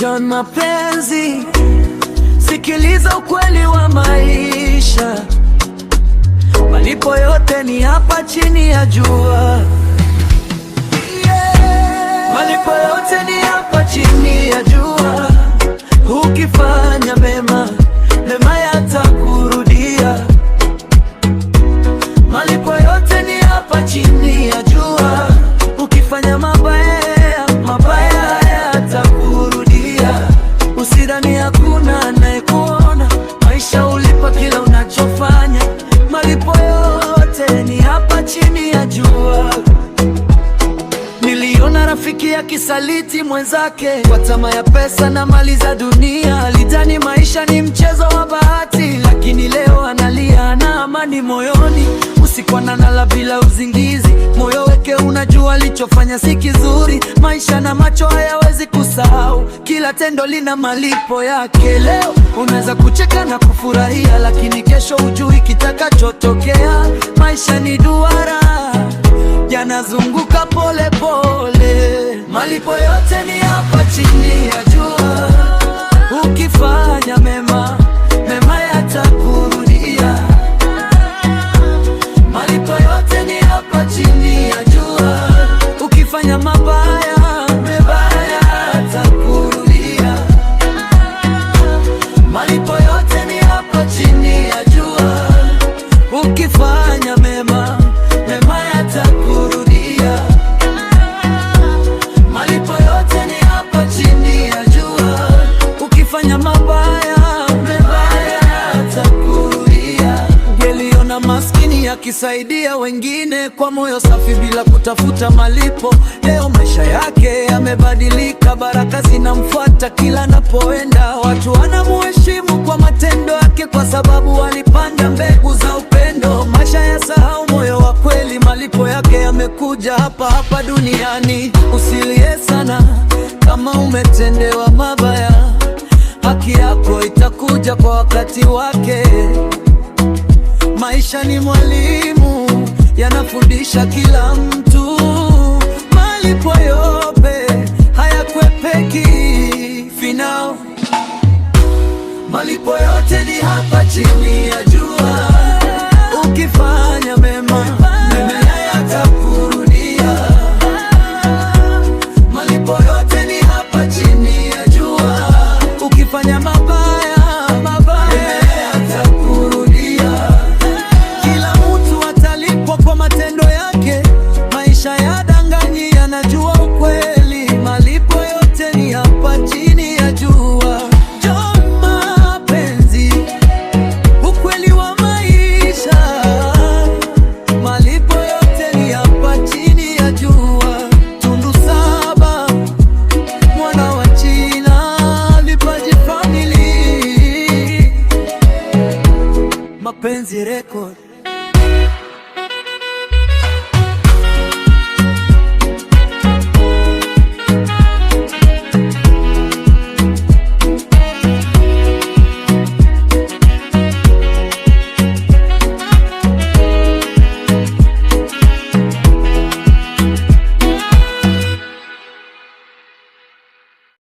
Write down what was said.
John Mapenzi, sikiliza ukweli wa maisha. Malipo yote ni hapa chini ya jua. Malipo yote ni hapa chini ya jua. Ukifanya mema, mema yatakurudia. Malipo yote ni hapa chini ya jua. Ukifanya mabaya, mabaya yatakurudia. Usidhani hakuna anayekuona, maisha ulipa kila unachofanya. Malipo yote ni hapa chini ya jua. Niliona rafiki akisaliti mwenzake kwa tamaa ya pesa na mali za dunia. Alidhani maisha ni mchezo wa bahati, lakini leo analia, ana amani moyoni. Usiku analala bila uzingizi, moyo wake unajua alichofanya si kizuri. Maisha na macho hayawezi kusahau, kila tendo lina malipo yake. Leo unaweza kucheka na kufurahia, lakini kesho hujui kitakachotokea. Maisha ni duara, yanazunguka pole pole. Malipo yote ni hapa chini ya jua. Ukifanya mema, mema yatakurudia. Malipo yote ni hapa chini ya jua. Ukifanya mabaya, mabaya yatakurudia. Malipo yote ni hapa chini ya jua. Ukifanya mema, mema yatakurudia. Malipo yote ni hapa chini ya jua. Ukifanya mabaya, mabaya yatakurudia. Ungeliona maskini akisaidia wengine kwa moyo safi bila kutafuta malipo. Leo maisha yake yamebadilika, baraka zinamfuata kila anapoenda. Watu wanamuheshimu kwa matendo yake, kwa sababu walipanda mbegu za upendo. Maisha yasahau moyo wa kweli, malipo yake yamekuja hapa hapa duniani. Usilie sana kama umetendewa mabaya, haki yako itakuja kwa wakati wake. Maisha ni mwalimu, yanafundisha kila mtu. Malipo yote hayakwepeki finao. Malipo yote ni hapa chini ya jua. Ukifanya mema, mema yatakurudia. Malipo yote ni hapa chini ya jua. Ukifanya mabaya, mabaya yatakurudia. Kila mtu atalipwa kwa matendo yake. Maisha ya danganyi yanajua ukweli. Malipo yote ni hapa chini ya jua. John Mapenzi, ukweli wa maisha. Malipo yote ni hapa chini ya jua. Tundu Saba, mwana wa China, Vipaji Family. Mapenzi Record.